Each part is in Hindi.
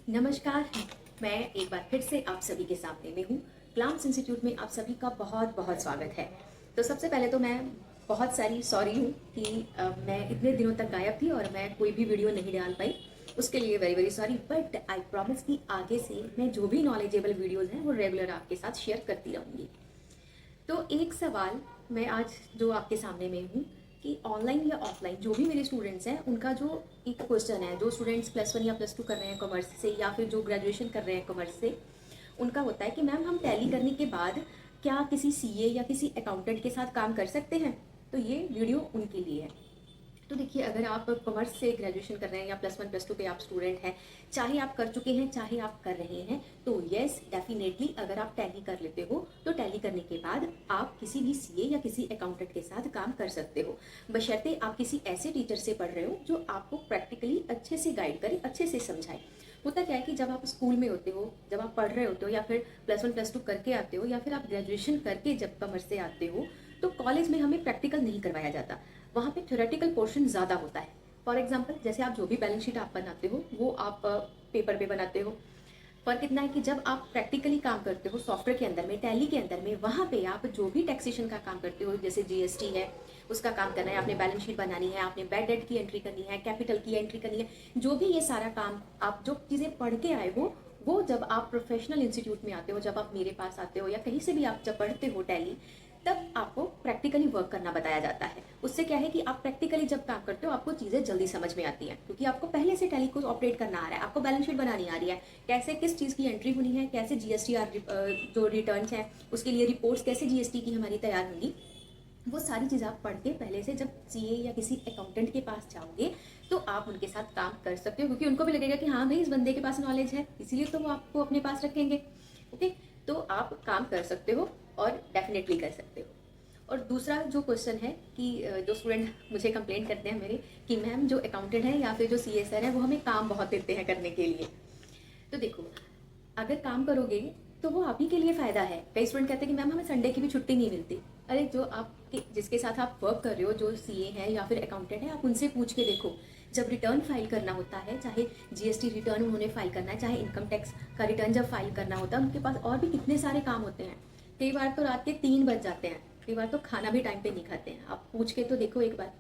नमस्कार। मैं एक बार फिर से आप सभी के सामने में हूँ। क्लाम्स इंस्टीट्यूट में आप सभी का बहुत बहुत स्वागत है। तो सबसे पहले तो मैं बहुत सारी सॉरी हूँ कि मैं इतने दिनों तक गायब थी और मैं कोई भी वीडियो नहीं डाल पाई। उसके लिए very very sorry, but I promise कि आगे से मैं जो भी नॉलेजेबल वीडियोज़ हैं वो रेगुलर आपके साथ शेयर करती रहूँगी। तो एक सवाल मैं आज जो आपके सामने में हूँ कि ऑनलाइन या ऑफलाइन जो भी मेरे स्टूडेंट्स हैं उनका जो एक क्वेश्चन है, जो स्टूडेंट्स +1 या +2 कर रहे हैं कॉमर्स से या फिर जो ग्रेजुएशन कर रहे हैं कॉमर्स से, उनका होता है कि मैम हम टैली करने के बाद क्या किसी सीए या किसी अकाउंटेंट के साथ काम कर सकते हैं। तो ये वीडियो उनके लिए है। तो देखिए, अगर आप कॉमर्स से ग्रेजुएशन कर रहे हैं या +1 +2 के आप स्टूडेंट हैं, चाहे आप कर चुके हैं चाहे आप कर रहे हैं, तो येस डेफिनेटली अगर आप टैली कर लेते हो तो टैली करने के बाद आप किसी भी सीए या किसी अकाउंटेंट के साथ काम कर सकते हो, बशर्ते आप किसी ऐसे टीचर से पढ़ रहे हो जो आपको प्रैक्टिकली अच्छे से गाइड करे, अच्छे से समझाए। होता क्या है कि जब आप स्कूल में होते हो, जब आप पढ़ रहे होते हो या फिर +1 +2 करके आते हो या फिर आप ग्रेजुएशन करके जब कॉमर्स से आते हो, तो कॉलेज में हमें प्रैक्टिकल नहीं करवाया जाता। वहाँ पे थ्योरेटिकल पोर्शन ज़्यादा होता है। फॉर एग्जाम्पल, जैसे आप जो भी बैलेंस शीट आप बनाते हो वो आप पेपर पे बनाते हो। फर्क इतना है कि जब आप प्रैक्टिकली काम करते हो सॉफ्टवेयर के अंदर में, टैली के अंदर में, वहाँ पे आप जो भी टैक्सेशन का काम करते हो, जैसे जीएसटी है उसका काम करना है, आपने बैलेंस शीट बनानी है, आपने बैड डेट की एंट्री करनी है, कैपिटल की एंट्री करनी है, जो भी ये सारा काम आप जो चीज़ें पढ़ के आए हो, वो जब आप प्रोफेशनल इंस्टीट्यूट में आते हो, जब आप मेरे पास आते हो या कहीं से भी आप जब पढ़ते हो टैली, तब आपको प्रैक्टिकली वर्क करना बताया जाता है। उससे क्या है कि आप प्रैक्टिकली जब काम करते हो आपको चीज़ें जल्दी समझ में आती हैं, क्योंकि आपको पहले से टैली को ऑपरेट करना आ रहा है, आपको बैलेंस शीट बनानी आ रही है, कैसे किस चीज़ की एंट्री होनी है, कैसे जीएसटीआर जो रिटर्न्स हैं उसके लिए रिपोर्ट्स कैसे जीएसटी की हमारी तैयार होंगी, वो सारी चीज़ आप पढ़ के पहले से जब सीए या किसी अकाउंटेंट के पास जाओगे तो आप उनके साथ काम कर सकते हो, क्योंकि उनको भी लगेगा कि हाँ भाई इस बंदे के पास नॉलेज है, इसीलिए तो वो आपको अपने पास रखेंगे। ओके, तो आप काम कर सकते हो और डेफिनेटली कर सकते हो। और दूसरा जो क्वेश्चन है कि जो स्टूडेंट मुझे कंप्लेंट करते हैं मेरे कि मैम जो अकाउंटेंट है या फिर जो सीए सर है वो हमें काम बहुत देते हैं करने के लिए। तो देखो, अगर काम करोगे तो वो आप ही के लिए फ़ायदा है। कई स्टूडेंट कहते हैं कि मैम हमें संडे की भी छुट्टी नहीं मिलती। अरे जो आपके जिसके साथ आप वर्क कर रहे हो, जो सीए है या फिर अकाउंटेंट है, आप उनसे पूछ के देखो। जब रिटर्न फाइल करना होता है, चाहे जीएसटी रिटर्न उन्होंने फाइल करना है, चाहे इनकम टैक्स का रिटर्न जब फाइल करना होता है, उनके पास और भी कितने सारे काम होते हैं। कई बार तो रात के 3 बज जाते हैं, कई बार तो खाना भी टाइम पे नहीं खाते हैं। आप पूछ के तो देखो एक बार,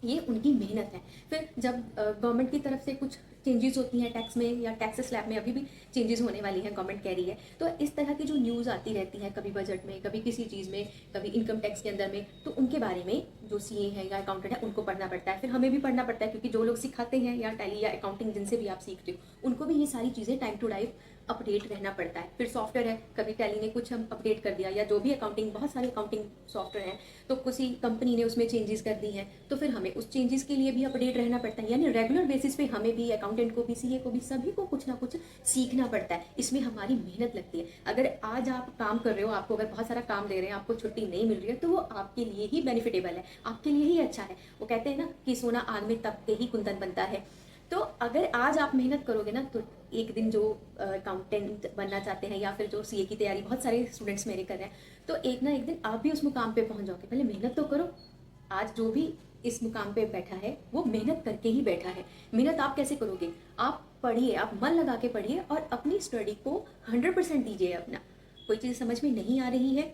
ये उनकी मेहनत है। फिर जब गवर्नमेंट की तरफ से कुछ चेंजेस होती हैं टैक्स में या टैक्स स्लैब में, अभी भी चेंजेस होने वाली हैं, गवर्नमेंट कह रही है, तो इस तरह की जो न्यूज़ आती रहती है, कभी बजट में, कभी किसी चीज़ में, कभी इनकम टैक्स के अंदर में, तो उनके बारे में जो सीए है या अकाउंटेंट है उनको पढ़ना पड़ता है। फिर हमें भी पढ़ना पड़ता है, क्योंकि जो लोग सिखाते हैं या टैली या अकाउंटिंग जिनसे भी आप सीखते हो उनको भी ये सारी चीज़ें टाइम टू टाइम अपडेट रहना पड़ता है। फिर सॉफ्टवेयर है, कभी टैली ने कुछ हम अपडेट कर दिया, या जो भी अकाउंटिंग, बहुत सारे अकाउंटिंग सॉफ्टवेयर हैं, तो किसी कंपनी ने उसमें चेंजेस कर दी हैं, तो फिर हमें उस चेंजेस के लिए भी अपडेट रहना पड़ता है। यानी रेगुलर बेसिस पे हमें भी, अकाउंटेंट को भी, सीए को भी, सभी को कुछ ना कुछ सीखना पड़ता है। इसमें हमारी मेहनत लगती है। अगर आज आप काम कर रहे हो, आपको अगर बहुत सारा काम दे रहे हैं, आपको छुट्टी नहीं मिल रही है, तो वो आपके लिए ही बेनिफिटेबल है, आपके लिए ही अच्छा है। वो कहते हैं ना कि सोना आग में तप के ही कुंदन बनता है। तो अगर आज आप मेहनत करोगे ना, तो एक दिन जो अकाउंटेंट बनना चाहते हैं या फिर जो सीए की तैयारी बहुत सारे स्टूडेंट्स मेरे कर रहे हैं, तो एक ना एक दिन आप भी उस मुकाम पे पहुंच जाओगे। पहले मेहनत तो करो। आज जो भी इस मुकाम पे बैठा है वो मेहनत करके ही बैठा है। मेहनत आप कैसे करोगे? आप पढ़िए, आप मन लगा के पढ़िए और अपनी स्टडी को 100% दीजिए अपना। कोई चीज़ समझ में नहीं आ रही है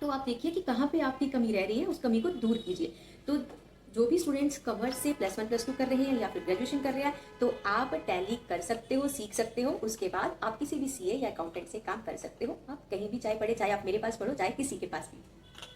तो आप देखिए कि कहाँ पे आपकी कमी रह रही है, उस कमी को दूर कीजिए। तो जो भी स्टूडेंट्स कॉमर्स से +1 +2 कर रहे हैं या फिर ग्रेजुएशन कर रहे हैं, तो आप टैली कर सकते हो, सीख सकते हो। उसके बाद आप किसी भी सीए या अकाउंटेंट से काम कर सकते हो। आप कहीं भी चाहे पढ़े, चाहे आप मेरे पास पढ़ो, चाहे किसी के पास भी।